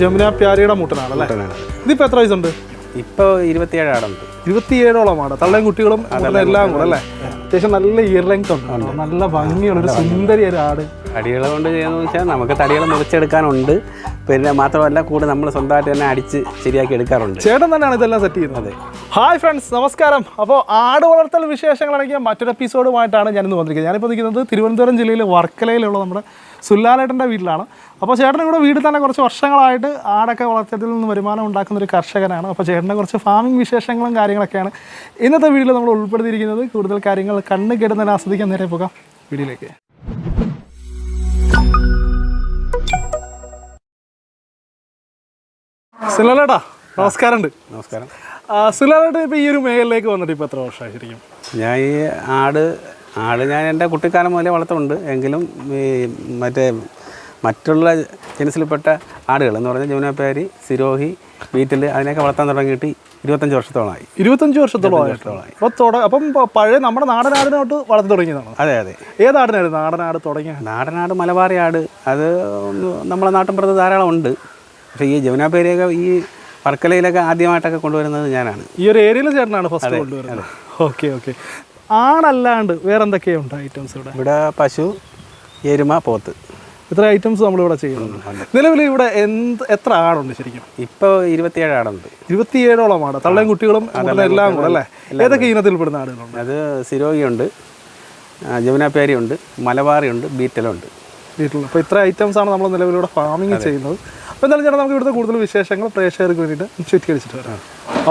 ജമുന പ്യാരിയുടെ മുട്ടനാണല്ലേ? ഇതിപ്പോൾ എത്ര വയസ്സുണ്ട്? ഇപ്പോൾ 27 ആടുണ്ട്. 27ഓളം ആണ്. തള്ളയും കുട്ടികളും എല്ലാം കൂടെ അല്ലേ? അത്യാവശ്യം നല്ല ഇയർ ലെങ്ത് ഉണ്ട്, നല്ല ഭംഗിയുള്ള ഒരു സുന്ദരി ഒരു ആട്. തടികൾ കൊണ്ട് ചെയ്യുന്നതെന്ന് വെച്ചാൽ നമുക്ക് തടികൾ മുറിച്ചെടുക്കാനുണ്ട്. പിന്നെ മാത്രമല്ല കൂടെ നമ്മൾ സ്വന്തമായിട്ട് തന്നെ അടിച്ച് ശരിയാക്കി എടുക്കാറുണ്ട്. ചേട്ടൻ തന്നെയാണ് ഇതെല്ലാം സെറ്റ് ചെയ്യുന്നത്. ഹായ് ഫ്രണ്ട്സ്, നമസ്കാരം. അപ്പോൾ ആട് വളർത്തൽ വിശേഷങ്ങളാണെങ്കിൽ മറ്റൊരു എപ്പിസോഡുമായിട്ടാണ് ഞാനിന്ന് വന്നിരിക്കുന്നത്. ഞാനിപ്പോൾ നിൽക്കുന്നത് തിരുവനന്തപുരം ജില്ലയിൽ വർക്കലയിലുള്ള നമ്മുടെ സുല്ലാലേട്ടൻ്റെ വീട്ടിലാണ്. അപ്പോൾ ചേട്ടൻ ഇവിടെ വീട്ടിൽ തന്നെ കുറച്ച് വർഷങ്ങളായിട്ട് ആടൊക്കെ വളർത്തിയതിൽ നിന്ന് വരുമാനം ഉണ്ടാക്കുന്ന ഒരു കർഷകനാണ്. അപ്പോൾ ചേട്ടൻ്റെ കുറച്ച് ഫാമിംഗ് വിശേഷങ്ങളും കാര്യങ്ങളൊക്കെയാണ് ഇന്നത്തെ വീഡിയോയിൽ നമ്മൾ ഉൾപ്പെടുത്തിയിരിക്കുന്നത്. കൂടുതൽ കാര്യങ്ങൾ കണ്ണ് കേടുന്നതിന് ആസ്വദിക്കാൻ നേരെ പോകാം വീഡിയോയിലേക്ക്. സുല്ലാലേട്ടാ നമസ്കാരമുണ്ട്. നമസ്കാരം. സുല്ലാലേട്ടൻ ഇപ്പോൾ ഈ ഒരു മേഖലയിലേക്ക് വന്നിട്ട് ഇപ്പോൾ എത്ര വർഷമായി ശരിക്കും? ഞാൻ ഈ ആട് ഞാൻ എൻ്റെ കുട്ടിക്കാലം മുതലേ വളർത്തുന്നുണ്ട്. എങ്കിലും ഈ മറ്റുള്ള ജനസിൽപ്പെട്ട ആടുകൾ എന്ന് പറഞ്ഞാൽ ജമുനാപ്യാരി, സിരോഹി, ബീറ്റിൽ അതിനൊക്കെ വളർത്താൻ തുടങ്ങിയിട്ട് 25 വർഷത്തോളമായി. 25 വർഷത്തോളമായി. അപ്പം പഴയ നമ്മുടെ നാടനാടിനോട്ട് വളർത്തി തുടങ്ങിയതാണ്? അതെ അതെ. ഏതാടിനായിരുന്നു നാടനാട് തുടങ്ങിയത്? നാടനാട് മലബാറി ആട്. അത് നമ്മളെ നാട്ടിൻപുറത്ത് ധാരാളം ഉണ്ട്. പക്ഷേ ഈ ജമുനാപ്യാരിയൊക്കെ ഈ വർക്കലയിലൊക്കെ ആദ്യമായിട്ടൊക്കെ കൊണ്ടുവരുന്നത് ഞാനാണ്. ഈ ഒരു ഏരിയയിൽ ചേട്ടനാണ് ഫസ്റ്റ് കൊണ്ടുവരുന്നത്? Okay okay. ആടല്ലാണ്ട് വേറെ എന്തൊക്കെയുണ്ട് ഐറ്റംസ് ഇവിടെ? ഇവിടെ പശു, എരുമ, പോത്ത്, ഇത്ര ഐറ്റംസ് നമ്മളിവിടെ ചെയ്യുന്നുണ്ട്. നിലവിൽ ഇവിടെ എത്ര ആടുണ്ട് ശരിക്കും? ഇപ്പോൾ 27 ആടുണ്ട്. 27ഓളം ആട്, തള്ളയും കുട്ടികളും എല്ലാം കൂടെ അല്ലേ? ഏതൊക്കെ ഇനത്തിൽപ്പെടുന്ന ആടുകളുണ്ട്? അത് സിരോഹിയുണ്ട്, ജമുനാപ്യാരി ഉണ്ട്, മലബാറി ഉണ്ട്, ബീറ്റലുണ്ട്. അപ്പോൾ ഇത്ര ഐറ്റംസാണ് നമ്മൾ നിലവിലൂടെ ഫാമിങ് ചെയ്യുന്നത്. അപ്പോൾ എന്തായാലും ചേട്ടാ നമുക്ക് ഇവിടുത്തെ കൂടുതൽ വിശേഷങ്ങൾ പ്രേക്ഷകർക്ക് വേണ്ടിയിട്ട് ചുറ്റിക്കടിച്ചിട്ട് വരാം.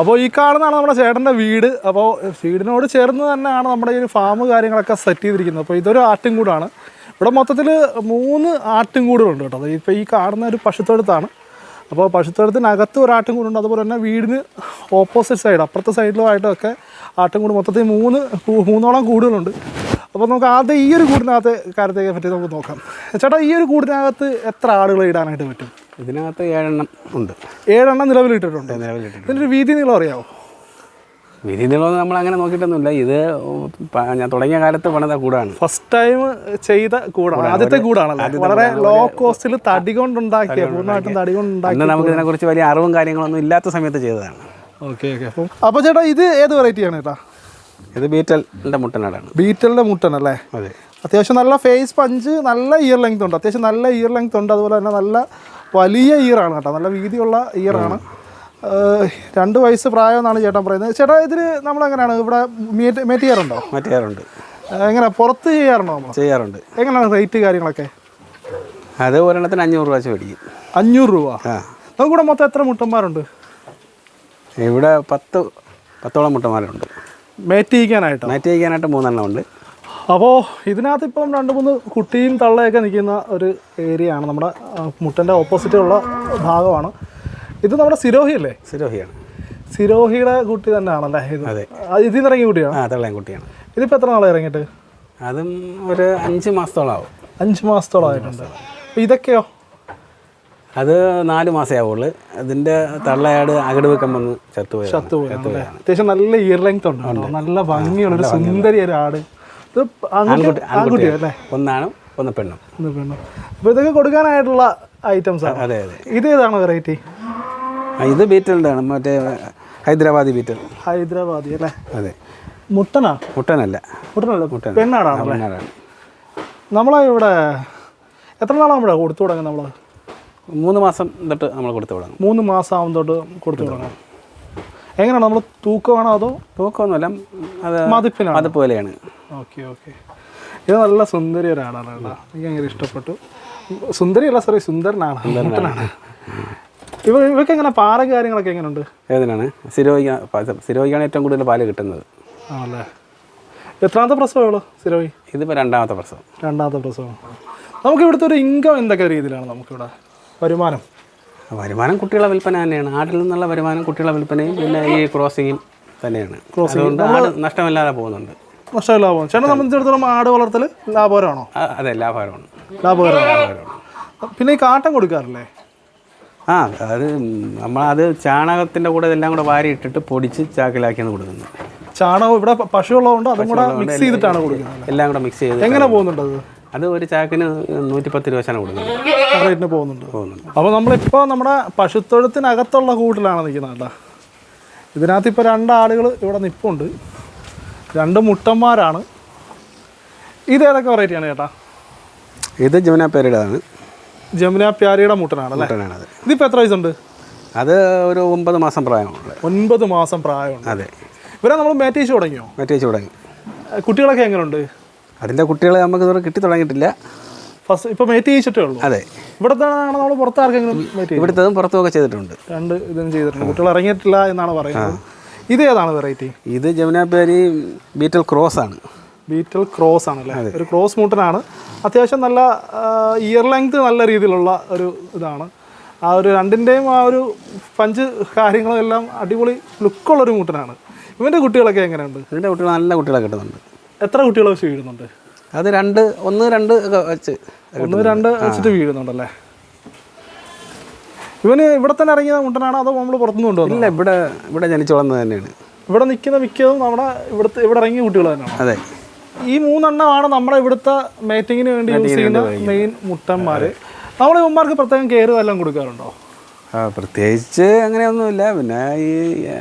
അപ്പോൾ ഈ കാണുന്നതാണ് നമ്മുടെ ചേട്ടൻ്റെ വീട്. അപ്പോൾ വീടിനോട് ചേർന്ന് തന്നെയാണ് നമ്മുടെ ഈ ഒരു ഫാം കാര്യങ്ങളൊക്കെ സെറ്റ് ചെയ്തിരിക്കുന്നത്. അപ്പോൾ ഇതൊരു ആട്ടിൻകൂടാണ്. ഇവിടെ മൊത്തത്തിൽ 3 ആട്ടിൻകൂടുകളുണ്ട് കേട്ടോ. ഇപ്പോൾ ഈ കാണുന്ന ഒരു പശുത്തൊഴുത്താണ്. അപ്പോൾ പശുത്തൊഴുത്തിനകത്ത് ഒരു ആട്ടിൻകൂടുണ്ട്. അതുപോലെ തന്നെ വീടിന് ഓപ്പോസിറ്റ് സൈഡ് അപ്പുറത്തെ സൈഡിലുമായിട്ടൊക്കെ ആട്ടിൻകൂട് മൊത്തത്തിൽ 3ഓളം കൂടുകളുണ്ട്. അപ്പോൾ നമുക്ക് ആദ്യം ഈ ഒരു കൂടിനകത്ത് കാര്യത്തെ പറ്റി നമുക്ക് നോക്കാം. ചേട്ടാ, ഈ ഒരു കൂടിനകത്ത് എത്ര ആടുകൾ ഇടാനായിട്ട് പറ്റും? ഇതിനകത്ത് 7 എണ്ണം ഉണ്ട്. 7 എണ്ണം നിലവിലിട്ടിട്ടുണ്ട്. ഇതിൻ്റെ ഒരു വീതി നീളം അറിയാമോ? വീതി നീളം നമ്മൾ അങ്ങനെ നോക്കിയിട്ടൊന്നുമില്ല. ഇത് ഞാൻ തുടങ്ങിയ കാലത്ത് പണിത കൂടാണ്. ഫസ്റ്റ് ടൈം ചെയ്ത കൂടാണ്, ആദ്യത്തെ കൂടാണല്ലോ. വളരെ ലോ കോസ്റ്റിൽ തടി കൊണ്ടുണ്ടാക്കിയ, പൂർണ്ണമായിട്ടും തടി കൊണ്ടുണ്ടാക്കിയ. നമുക്ക് ഇതിനെക്കുറിച്ച് വലിയ അറിവും കാര്യങ്ങളൊന്നും ഇല്ലാത്ത സമയത്ത് ചെയ്തതാണ്. Okay okay. അപ്പോൾ ചേട്ടാ, ഇത് ഏത് വെറൈറ്റിയാണ് ചേട്ടാ? ഇത് ബീറ്റലിൻ്റെ മുട്ടനാടാണ്. ബീറ്റലിൻ്റെ മുട്ടനല്ലേ? അതെ. അത്യാവശ്യം നല്ല ഫേസ് പഞ്ച്, നല്ല ഇയർ ലെങ്ത് ഉണ്ട്. അത്യാവശ്യം നല്ല ഇയർ ലെങ്ത് ഉണ്ട്. അതുപോലെ തന്നെ നല്ല വലിയ ഇയറാണ് കേട്ടോ, നല്ല വീതിയുള്ള ഇയറാണ്. 2 വയസ്സ് പ്രായമെന്നാണ് ചേട്ടൻ പറയുന്നത്. ചേട്ടാ, ഇതിന് നമ്മളെങ്ങനെയാണ് ഇവിടെ മേറ്റ് ചെയ്യാറുണ്ടോ? ചെയ്യാറുണ്ട്. എങ്ങനെ പുറത്ത് ചെയ്യാറുണ്ടോ? നമ്മൾ ചെയ്യാറുണ്ട്. എങ്ങനെയാണ് റേറ്റ് കാര്യങ്ങളൊക്കെ? അത് ഒരെണ്ണത്തിന് 500 രൂപ വെച്ച് മേടിക്കും. 500 രൂപ. നമുക്കിവിടെ മൊത്തം എത്ര മുട്ടന്മാരുണ്ട്? ഇവിടെ 10ഓളം മുട്ടന്മാരുണ്ട്. മേറ്റ് ചെയ്യിക്കാനായിട്ട് 3 എണ്ണം ഉണ്ട്. അപ്പോൾ ഇതിനകത്ത് ഇപ്പം 2-3 കുട്ടിയും തള്ളയൊക്കെ നിൽക്കുന്ന ഒരു ഏരിയ ആണ്. നമ്മുടെ മുട്ടൻ്റെ ഓപ്പോസിറ്റുള്ള ഭാഗമാണ്. ഇത് നമ്മുടെ സിരോഹി അല്ലേ? സിരോഹിയാണ്. സിരോഹിയുടെ കുട്ടി തന്നെയാണല്ലേ ഇത്? അതെ. ഇതിൽ നിന്ന് ഇറങ്ങിയ കുട്ടിയാണ്? തള്ളയും കുട്ടിയാണ്. ഇതിപ്പോൾ എത്ര നാളെ ഇറങ്ങിയിട്ട്? അതും ഒരു 5 മാസത്തോളം ആവും. 5 മാസത്തോളം ആയിട്ടുണ്ട്. അപ്പോൾ ഇതൊക്കെയോ? അത് 4 മാസമേ ആവുള്ളൂ. അതിൻ്റെ തള്ളയാട് അകട് വെക്കാൻ വന്ന് ചത്തുപോയി. അത്യാവശ്യം നല്ല ഇയർ ലെങ്ത് ഉണ്ട്, നല്ല ഭംഗിയുള്ളൊരു സുന്ദരി ഒരു ആട്. ഇത് ആൺകുട്ടിയല്ലേ? ഒന്നാണും ഒന്ന് പെണ്ണും. അപ്പോൾ ഇതൊക്കെ കൊടുക്കാനായിട്ടുള്ള ഐറ്റംസ് ആണ്. അതെ അതെ. ഇത് ഏതാണ് വെറൈറ്റി? ഇത് ബീറ്റലിൻ്റെ ആണ്, മറ്റേ ഹൈദരാബാദി ബീറ്റൽ. ഹൈദരാബാദി അല്ലേ? അതെ. മുട്ടനാ? മുട്ടനല്ല. പെണ്ണാടാണ്. നമ്മളെ ഇവിടെ എത്ര നാളാകുമ്പോഴാണ് കൊടുത്തു തുടങ്ങും? നമ്മൾ 3 മാസം തൊട്ട് നമ്മൾ കൊടുത്തു തുടങ്ങും. 3 മാസം ആവും തൊട്ട് കൊടുത്തു തുടങ്ങും. എങ്ങനെയാണ് നമ്മൾ തൂക്കമാണോ അതോ? തൂക്കമൊന്നുമല്ല, അത് മതിപ്പ് പോലെയാണ്. Okay okay. ഇത് നല്ല സുന്ദരി ഒരാളാണ് കേട്ടോ, എനിക്ക് ഭയങ്കര ഇഷ്ടപ്പെട്ടു. സുന്ദരിയല്ല, സോറി, സുന്ദരനാണ്. ഇവർക്ക് എങ്ങനെ പാല കാര്യങ്ങളൊക്കെ എങ്ങനെയുണ്ട്? ഏതിനാണ്? സിരോഹിക്കാണ് ഏറ്റവും കൂടുതൽ പാല് കിട്ടുന്നത്. ആണല്ലേ? എത്രാമത്തെ പ്രസവമുള്ളൂ സിരോഹി? ഇതിപ്പോൾ 2ാമത്തെ പ്രസവം. 2ാമത്തെ പ്രസവം. നമുക്ക് ഇവിടുത്തെ ഒരു ഇൻകം എന്തൊക്കെ രീതിയിലാണ് നമുക്കിവിടെ വരുമാനം? കുട്ടികളെ വിൽപ്പന തന്നെയാണ്. ആടിൽ നിന്നുള്ള വരുമാനം കുട്ടികളെ വിൽപ്പനയും പിന്നെ ഈ ക്രോസിങ്ങും തന്നെയാണ്. അതുകൊണ്ട് നഷ്ടമില്ലാതെ പോകുന്നുണ്ട്. നഷ്ടമില്ലാതെ ചേട്ടനെ സംബന്ധിച്ചിടത്തോളം ആട് വളർത്തൽ ലാഭകരമാണോ? അതെ, ലാഭകരമാണ്. പിന്നെ ഈ കാട്ടം കൊടുക്കാറില്ലേ? അത് നമ്മളത് ചാണകത്തിൻ്റെ കൂടെ ഇതെല്ലാം കൂടെ വാരി ഇട്ടിട്ട് പൊടിച്ച് ചാക്കിലാക്കിയാണ് കൊടുക്കുന്നത്. ചാണകം ഇവിടെ പശു ഉള്ളതുകൊണ്ട് അതും കൂടെ മിക്സ് ചെയ്തിട്ടാണ് കൊടുക്കുന്നത്. എല്ലാം കൂടെ മിക്സ് ചെയ്ത് എങ്ങനെ പോകുന്നുണ്ട് അത്? അത് ഒരു ചാക്കിന് 110 രൂപ വെച്ചാണ് കൊടുക്കുന്നത്. റേറ്റിന് പോകുന്നുണ്ട്. അപ്പോൾ നമ്മളിപ്പോൾ നമ്മുടെ പശുത്തൊഴുത്തിനകത്തുള്ള കൂട്ടിലാണ് നിൽക്കുന്നത് കേട്ടോ. ഇതിനകത്ത് ഇപ്പോൾ 2 ആളുകൾ ഇവിടെ നിൽപ്പുണ്ട്. 2 മുട്ടന്മാരാണ്. ഇത് ഏതൊക്കെ വെറൈറ്റിയാണ് ചേട്ടാ? ഇത് ജമുന പേരിയുടേതാണ്. ജമുന പ്യാരിയുടെ മുട്ടനാണല്ലേ? മുട്ടനാണത്. ഇതിപ്പോൾ എത്ര വയസ്സുണ്ട്? അത് ഒരു 9 മാസം പ്രായമുണ്ട്. 9 മാസം പ്രായമുണ്ട്. അതെ. ഇവരെ നമ്മൾ മേറ്റേച്ച് തുടങ്ങിയോ? മേറ്റേച്ച് തുടങ്ങി. കുട്ടികളൊക്കെ എങ്ങനെയുണ്ട്? അതിൻ്റെ കുട്ടികൾ നമുക്ക് ഇതുവരെ കിട്ടി തുടങ്ങിയിട്ടില്ല. ഫസ്റ്റ് ഇപ്പോൾ മേറ്റ് ചെയ്യിച്ചിട്ടേ ഉള്ളൂ. അതെ. ഇവിടുത്തെ നമ്മൾ പുറത്താർക്കെങ്കിലും മേറ്റ്? ഇവിടുത്തതും പുറത്തുമൊക്കെ ചെയ്തിട്ടുണ്ട്. 2 ഇതിനും ചെയ്തിട്ടുണ്ട്. കുട്ടികൾ ഇറങ്ങിയിട്ടില്ല എന്നാണ് പറയുന്നത്. ഇത് ഏതാണ് വെറൈറ്റി? ഇത് ജമുന പേരി ബീറ്റൽ ക്രോസ് ആണ്. ബീറ്റൽ ക്രോസ് ആണല്ലേ? ഒരു ക്രോസ് മുട്ടനാണ്. അത്യാവശ്യം നല്ല ഇയർ ലെങ്ത് നല്ല രീതിയിലുള്ള ഒരു ഇതാണ്. ആ ഒരു 2ൻ്റെയും ആ ഒരു പഞ്ച് കാര്യങ്ങളെല്ലാം അടിപൊളി ലുക്കുള്ളൊരു മുട്ടനാണ്. ഇവൻ്റെ കുട്ടികളൊക്കെ എങ്ങനെയുണ്ട്? ഇതിൻ്റെ കുട്ടികൾ നല്ല കുട്ടികളെ കിട്ടുന്നുണ്ട്. എത്ര കുട്ടികൾ വെച്ച് വീഴുന്നുണ്ട്? അത് 1 2 ഒക്കെ വെച്ച് 1 2 വെച്ചിട്ട് വീഴുന്നുണ്ടല്ലേ? ഇവന് ഇവിടെ തന്നെ ഇറങ്ങിയ മുട്ടനാണോ അതോ നമ്മൾ പുറത്തുനിന്ന് കൊണ്ടുവന്നു? ഇല്ല, ഇവിടെ ജനിച്ചു വളർന്നത് തന്നെയാണ്. ഇവിടെ നിൽക്കുന്ന മിക്കതും നമ്മുടെ ഇവിടെ ഇറങ്ങിയ കുട്ടികൾ തന്നെയാണ്. അതെ. ഈ 3 എണ്ണമാണ് നമ്മുടെ ഇവിടുത്തെ മേറ്റിങ്ങിന് വേണ്ടി യൂസ് ചെയ്യുന്ന മെയിൻ മുട്ടന്മാർ. നമ്മൾ ഇവന്മാർക്ക് പ്രത്യേകം കെയർ എല്ലാം കൊടുക്കാറുണ്ടോ? പ്രത്യേകിച്ച് അങ്ങനെയൊന്നുമില്ല. പിന്നെ ഈ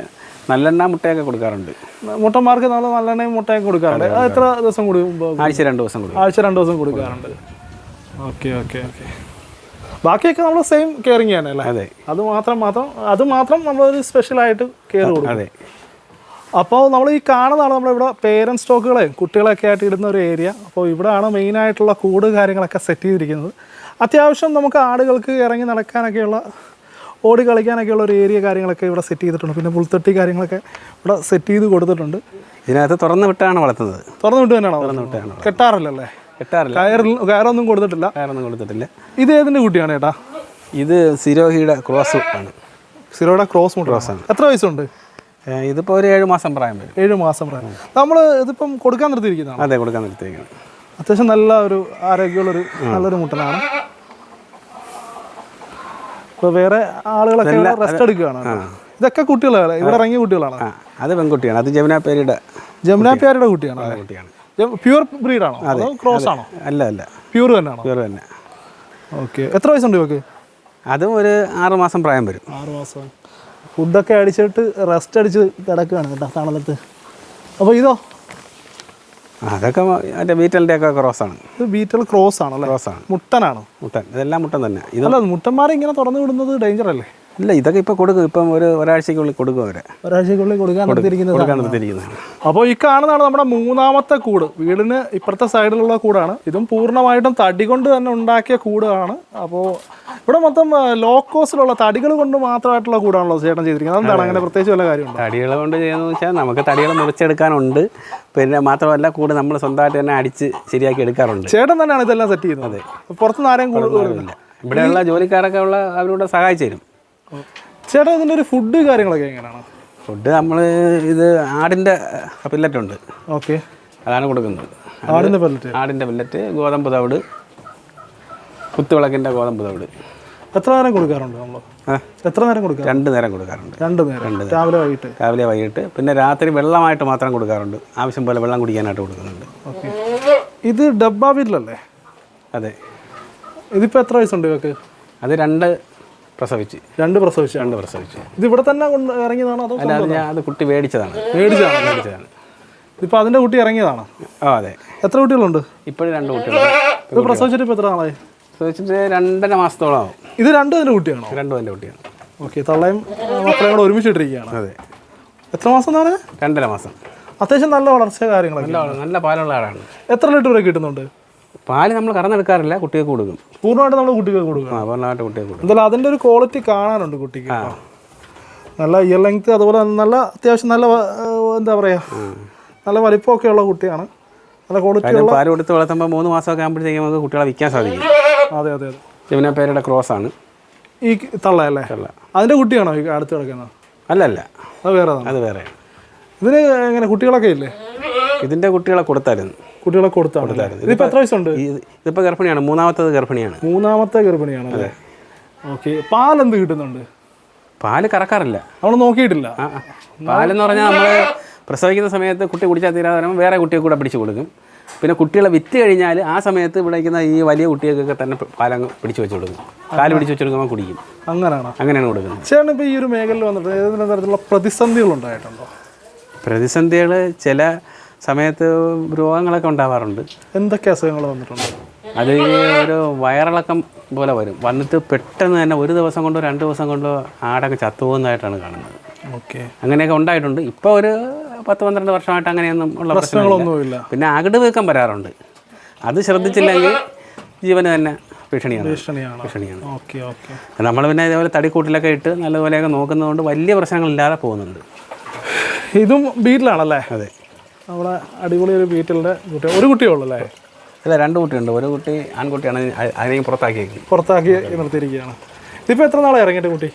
നല്ലെണ്ണ മുട്ടയൊക്കെ കൊടുക്കാറുണ്ട്. മുട്ടന്മാർക്ക് നമ്മൾ നല്ലെണ്ണയും മുട്ടയൊക്കെ കൊടുക്കാറുണ്ട്. അത് എത്ര ദിവസം കൊടുക്കും? ആഴ്ച 2 ദിവസം കൊടുക്കും. ആഴ്ച 2 ദിവസം കൊടുക്കാറുണ്ട്. ഓക്കെ. ബാക്കിയൊക്കെ നമ്മൾ സെയിം കെയറിങ് ആണ് അല്ലേ? അതെ. അത് മാത്രം നമ്മളൊരു സ്പെഷ്യലായിട്ട് കെയർ കൊടുക്കും. അതെ. അപ്പോൾ നമ്മൾ ഈ കാണുന്നതാണ് നമ്മളിവിടെ പേരൻറ് സ്റ്റോക്കുകളെയും കുട്ടികളൊക്കെ ആയിട്ട് ഇടുന്ന ഒരു ഏരിയ. അപ്പോൾ ഇവിടെയാണ് മെയിനായിട്ടുള്ള കൂട് കാര്യങ്ങളൊക്കെ സെറ്റ് ചെയ്തിരിക്കുന്നത്. അത്യാവശ്യം നമുക്ക് ആടുകൾക്ക് ഇറങ്ങി നടക്കാനൊക്കെയുള്ള ഓടി കളിക്കാനൊക്കെയുള്ള ഒരു ഏരിയ കാര്യങ്ങളൊക്കെ ഇവിടെ സെറ്റ് ചെയ്തിട്ടുണ്ട്. പിന്നെ പുൽത്തൊട്ടി കാര്യങ്ങളൊക്കെ ഇവിടെ സെറ്റ് ചെയ്ത് കൊടുത്തിട്ടുണ്ട്. ഇതിനകത്ത് തുറന്നു വിട്ടാണ് വളർത്തുന്നത്. തുറന്നു വിട്ട് തന്നെയാണോ? കെട്ടാറില്ലല്ലേ? കെട്ടാറില്ല. കയറൊന്നും കൊടുത്തിട്ടില്ല. ഇത് ഏതിൻ്റെ കുട്ടിയാണ് ചേട്ടാ? ഇത് സിരോഹിയുടെ ക്രോസ് ആണ്. സിരോയുടെ ക്രോസ് മുട്ടാണ്. എത്ര വയസ്സുണ്ട്? ഇതിപ്പോൾ ഒരു 7 മാസം പ്രായം വരും. 7 മാസം പ്രായം. നമ്മൾ ഇതിപ്പം കൊടുക്കാൻ നിർത്തിയിരിക്കുന്നതാണ്? അതെ, കൊടുക്കാൻ നിർത്തിയിരിക്കുന്നത്. അത്യാവശ്യം നല്ല ഒരു ആരോഗ്യമുള്ളൊരു നല്ലൊരു മുട്ടനാണ്. ഇപ്പോൾ വേറെ ആളുകളൊക്കെ റെസ്റ്റ് എടുക്കുകയാണ്. ഇതൊക്കെ കുട്ടികളാണ്, ഇവിടെ ഇറങ്ങിയ കുട്ടികളാണ്. അത് പെൺകുട്ടിയാണ്. അത് ജമുന പേരിയുടെ കുട്ടിയാണ്. പ്യൂർ ബ്രീഡാണോ അതോ ക്രോസ് ആണോ? അല്ല, പ്യൂർ തന്നെയാണോ? പ്യൂർ തന്നെ. ഓക്കെ. എത്ര വയസ്സുണ്ട് ഇവക്ക്? അതും ഒരു 6 മാസം പ്രായം വരും. 6 മാസം. ഫുഡൊക്കെ അടിച്ചിട്ട് റെസ്റ്റ് അടിച്ച് കിടക്കുകയാണ് കേട്ടോ തണലത്ത്. അപ്പോൾ ഇതോ? അതൊക്കെ മറ്റേ ബീറ്റലിൻ്റെ ഒക്കെ ക്രോസാണ്. ഇത് ബീറ്റൽ ക്രോസ് ആണല്ലേ? ക്രോസാണ്. മുട്ടനാണോ? മുട്ടൻ. ഇതെല്ലാം മുട്ടൻ തന്നെ. ഇതല്ല, മുട്ടന്മാരെ ഇങ്ങനെ തുറന്നു വിടുന്നത് ഡേഞ്ചർ അല്ലേ? ഇല്ല, ഇതൊക്കെ ഇപ്പോൾ കൊടുക്കും. ഇപ്പം ഒരാഴ്ചക്കുള്ളിൽ കൊടുക്കും. ഒരാഴ്ചക്കുള്ളിൽ കൊടുക്കാൻ നിർത്തിയിരിക്കുന്നത്. അപ്പോൾ ഈ കാണുന്നതാണ് നമ്മുടെ 3ാമത്തെ കൂട്. വീടിന് ഇപ്പുറത്തെ സൈഡിലുള്ള കൂടാണ്. ഇതും പൂർണ്ണമായിട്ടും തടി കൊണ്ട് തന്നെ ഉണ്ടാക്കിയ കൂടാണ്. അപ്പോൾ ഇവിടെ മൊത്തം ലോ കോസ്റ്റിലുള്ള തടികൾ കൊണ്ട് മാത്രമായിട്ടുള്ള കൂടാണല്ലോ ചേട്ടൻ ചെയ്തിരിക്കുന്നത്. എന്താണ് അങ്ങനെ പ്രത്യേകിച്ച് വല്ല കാര്യമുണ്ടോ? തടികൾ കൊണ്ട് ചെയ്യുന്നതെന്ന് വെച്ചാൽ നമുക്ക് തടികൾ മുറിച്ചെടുക്കാനുണ്ട്. പിന്നെ മാത്രമല്ല കൂട് നമ്മൾ സ്വന്തമായിട്ട് തന്നെ അടിച്ച് ശരിയാക്കി എടുക്കാറുണ്ട്. ചേട്ടൻ തന്നെയാണ് ഇതെല്ലാം സെറ്റ് ചെയ്യുന്നത്? പുറത്തുനിന്ന് ആരെയും കൂടുതലില്ല. ഇവിടെയുള്ള ജോലിക്കാരൊക്കെ അവരോട് സഹായിച്ചു തരും. ചേട്ടാ, ഇതിൻ്റെ ഒരു ഫുഡ് കാര്യങ്ങളൊക്കെ എങ്ങനെയാണ്? ഫുഡ് നമ്മൾ ഇത് ആടിൻ്റെ പില്ലറ്റുണ്ട്. ഓക്കെ. അതാണ് കൊടുക്കുന്നത്. ആടിൻ്റെ പില്ലറ്റ്, ഗോതമ്പ് തവിട്, കുത്തുവിളക്കിൻ്റെ ഗോതമ്പ് തവിട്. എത്ര നേരം കൊടുക്കാറുണ്ട് നമ്മൾ? എത്ര നേരം കൊടുക്കാം? 2 നേരം കൊടുക്കാറുണ്ട്. 2 നേരം, രാവിലെ വൈകിട്ട്. പിന്നെ രാത്രി വെള്ളമായിട്ട് മാത്രം കൊടുക്കാറുണ്ട്. ആവശ്യം പോലെ വെള്ളം കുടിക്കാനായിട്ട് കൊടുക്കുന്നുണ്ട്. ഓക്കെ. ഇത് ഡബ്ബ വീട്ടിലല്ലേ? അതെ. ഇതിപ്പോൾ എത്ര വയസ്സുണ്ട് ഇവക്ക്? അത് 2 പ്രസവിച്ച്. ഇത് ഇവിടെ തന്നെ ഇറങ്ങിയതാണോ അതോ? അത് കുട്ടി മേടിച്ചതാണ്. ഇപ്പം അതിൻ്റെ കുട്ടി ഇറങ്ങിയതാണ്? അതെ. എത്ര കുട്ടികളുണ്ട്? ഇപ്പോഴും 2 കുട്ടികളുണ്ട്. ഇത് പ്രസവിച്ചിട്ട് ഇപ്പോൾ എത്ര നാളായി? പ്രസവിച്ചിട്ട് 2.5 മാസത്തോളം ആവും. ഇത് 2 അതിൻ്റെ കുട്ടിയാണോ? 2 അതിൻ്റെ കുട്ടിയാണ്. ഓക്കെ. തള്ളയും മക്കളെയും കൂടെ ഒരുമിച്ചിട്ടിരിക്കുകയാണ്. അതെ. എത്ര മാസം എന്നാണ്? 2.5 മാസം. അത്യാവശ്യം നല്ല വളർച്ച കാര്യങ്ങളൊക്കെ. നല്ല പാലുള്ള ആടാണ്. എത്ര ലിറ്റർ വരെ കിട്ടുന്നുണ്ട്? പാല് നമ്മൾ കറന്നെടുക്കാറില്ല, കുട്ടികൾക്ക് കൊടുക്കും. പൂർണ്ണമായിട്ട് നമ്മൾ കുട്ടികൾക്ക് കൊടുക്കും. പൂർണ്ണമായിട്ട് കുട്ടികൾക്ക് കൊടുക്കും. എന്തായാലും അതിൻ്റെ ഒരു ക്വാളിറ്റി കാണാനുണ്ട് കുട്ടിക്ക്. നല്ല ഇയർ ലെങ്ത്, അതുപോലെ നല്ല അത്യാവശ്യം നല്ല എന്താ പറയുക, നല്ല വലിപ്പമൊക്കെ ഉള്ള കുട്ടിയാണ്. നല്ല ക്വാളിറ്റി. പാല് കൊടുത്ത് വളർത്തുമ്പോൾ 3 മാസമൊക്കെ ആകുമ്പോഴത്തേക്കും നമുക്ക് കുട്ടികളെ വിൽക്കാൻ സാധിക്കും. അതെ. ജമുന പേരുടെ ക്രോസ് ആണ് ഈ തള്ളയല്ലേ? അതിൻ്റെ കുട്ടിയാണോ ഈ അടുത്ത് കിടക്കുന്നത്? അല്ല, അത് വേറെ. ഇതിന് എങ്ങനെ കുട്ടികളൊക്കെ ഇല്ലേ? ഇതിൻ്റെ കുട്ടികളെ കൊടുത്തായിരുന്നു. ഇതിപ്പോൾ എത്ര വയസ്സുണ്ട്? ഇതിപ്പോൾ ഗർഭിണിയാണ്. 3ാമത്തെ ഗർഭിണിയാണ്. അല്ലേ? ഓക്കെ. പാലെന്ത് കിട്ടുന്നുണ്ട്? പാല് കറക്കാറില്ല. നമ്മൾ നോക്കിയിട്ടില്ല. പാലെന്ന് പറഞ്ഞാൽ നമ്മൾ പ്രസവിക്കുന്ന സമയത്ത് കുട്ടി കുടിച്ചാൽ തീരാതെ വേറെ കുട്ടിയെ കൂടെ പിടിച്ചു കൊടുക്കും. പിന്നെ കുട്ടികളെ വിറ്റ് കഴിഞ്ഞാൽ ആ സമയത്ത് ഇവിടെ ഇരിക്കുന്ന ഈ വലിയ കുട്ടികൾക്കൊക്കെ തന്നെ പാലങ്ങ് പിടിച്ച് വെച്ച് കൊടുക്കും. കാല് പിടിച്ച് വെച്ച് കൊടുക്കുമ്പോൾ കുടിക്കും. അങ്ങനെയാണ് കൊടുക്കുന്നത്. ചേട്ടൻ ഇപ്പോൾ ഈ ഒരു മേഖലയിൽ വന്നിട്ട് ഏതെങ്കിലും തരത്തിലുള്ള പ്രതിസന്ധികൾ ഉണ്ടായിട്ടുണ്ടോ? പ്രതിസന്ധികൾ ചില സമയത്ത് രോഗങ്ങളൊക്കെ ഉണ്ടാവാറുണ്ട്. എന്തൊക്കെ അസുഖങ്ങൾ വന്നിട്ടുണ്ട്? അത് ഒരു വയറിളക്കം പോലെ വരും. വന്നിട്ട് പെട്ടെന്ന് തന്നെ ഒരു ദിവസം കൊണ്ടോ 2 ദിവസം കൊണ്ടോ ആടൊക്കെ ചത്തുപോകുന്നതായിട്ടാണ് കാണുന്നത്. ഓക്കെ, അങ്ങനെയൊക്കെ ഉണ്ടായിട്ടുണ്ട്. ഇപ്പോൾ ഒരു 10-12 വർഷമായിട്ട് അങ്ങനെയൊന്നും ഉള്ള പ്രശ്നങ്ങളൊന്നുമില്ല. പിന്നെ അകിട് വീക്കം വരാറുണ്ട്. അത് ശ്രദ്ധിച്ചില്ലെങ്കിൽ ജീവന് തന്നെ ഭീഷണിയാണ്. നമ്മൾ പിന്നെ ഇതേപോലെ തടിക്കൂട്ടിലൊക്കെ ഇട്ട് നല്ലതുപോലെയൊക്കെ നോക്കുന്നതുകൊണ്ട് വലിയ പ്രശ്നങ്ങളില്ലാതെ പോകുന്നുണ്ട്. ഇതും ബീറ്റിലാണല്ലേ? അതെ, നമ്മുടെ അടിപൊളി ഒരു ബീറ്റലിൻ്റെ കുട്ടി. ഒരു കുട്ടിയേ ഉള്ളൂ അല്ലേ? അല്ല, 2 കുട്ടിയുണ്ട്. ഒരു കുട്ടി ആൺകുട്ടിയാണ്. അതിനെയും പുറത്താക്കി നിർത്തിയിരിക്കുകയാണ്. ഇതിപ്പോൾ എത്ര നാളെ ഇറങ്ങിയിട്ട് കുട്ടി?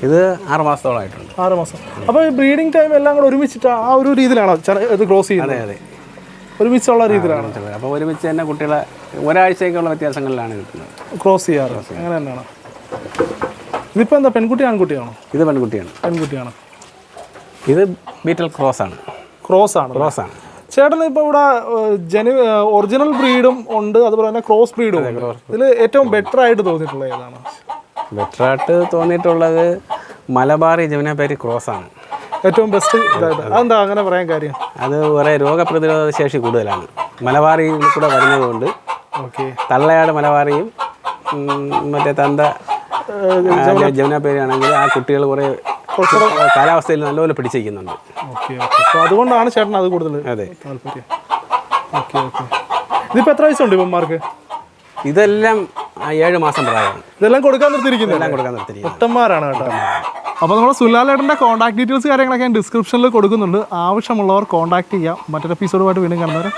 ഇത് 6 മാസത്തോളമായിട്ടുണ്ട്. 6 മാസം. അപ്പോൾ ഈ ബ്രീഡിംഗ് ടൈം എല്ലാം കൂടെ ഒരുമിച്ചിട്ട് ആ ഒരു രീതിയിലാണോ ഇത് ക്രോസ് ചെയ്യുന്നത്? അതെ, ഒരുമിച്ചുള്ള രീതിയിലാണ്. അപ്പോൾ ഒരുമിച്ച് തന്നെ കുട്ടികളെ ഒരാഴ്ചയൊക്കെയുള്ള വ്യത്യാസങ്ങളിലാണ് കിട്ടുന്നത്. ക്രോസ് ചെയ്യാറ് അങ്ങനെ തന്നെയാണ്. ഇതിപ്പോൾ എന്താ, പെൺകുട്ടി ആൺകുട്ടിയാണോ? ഇത് പെൺകുട്ടിയാണ്. ഇത് ബീറ്റൽ ക്രോസ് ആണ്. ചേട്ടൻ ഇപ്പോൾ ഇവിടെ ഒറിജിനൽ ബ്രീഡും ഉണ്ട്, അതുപോലെ തന്നെ ക്രോസ് ബ്രീഡും ഉണ്ട്. ഇതിൽ ഏറ്റവും ബെറ്റർ ആയിട്ട് തോന്നിയിട്ടുള്ളത് ഏതാണ്? ബെറ്ററായിട്ട് തോന്നിയിട്ടുള്ളത് മലബാറി ജമുനാപേരി ക്രോസാണ് ഏറ്റവും ബെസ്റ്റ് ഇതായിട്ട്. അതെന്താ അങ്ങനെ പറയാൻ കാര്യം? അത് കുറേ രോഗപ്രതിരോധ ശേഷി കൂടുതലാണ്. മലബാറിയിൽ കൂടെ വരുന്നതുകൊണ്ട്. ഓക്കെ. തള്ളയാട് മലബാറിയും മറ്റേ തന്ത ജമുനാപേരി ആണെങ്കിൽ ആ കുട്ടികൾ കുറേ കാലാവസ്ഥയിൽ നല്ലപോലെ പിടിച്ചിരിക്കുന്നുണ്ട്. ഓക്കെ. അപ്പോൾ അതുകൊണ്ടാണ് ചേട്ടൻ അത് കൂടുതൽ താല്പര്യം. ഓക്കെ. ഇതിപ്പോൾ എത്ര വയസ്സുണ്ട് ഇവന്മാർക്ക്? ഇതെല്ലാം 7 മാസം പ്രായമാണ്. ഇതെല്ലാം കൊടുക്കാൻ നിർത്തിയിരിക്കുന്നത് ഒട്ടന്മാരാണ് കേട്ടോ. അപ്പോൾ നമ്മുടെ സുലാലേട്ടൻ്റെ കോൺടാക്ട് ഡീറ്റെയിൽസ് കാര്യങ്ങളൊക്കെ ഞാൻ ഡിസ്ക്രിപ്ഷനിൽ കൊടുക്കുന്നുണ്ട്. ആവശ്യമുള്ളവർ കോൺടാക്ട് ചെയ്യാം. മറ്റൊരു എപ്പിസോഡുമായിട്ട് വീണ്ടും കാണുന്നവരെ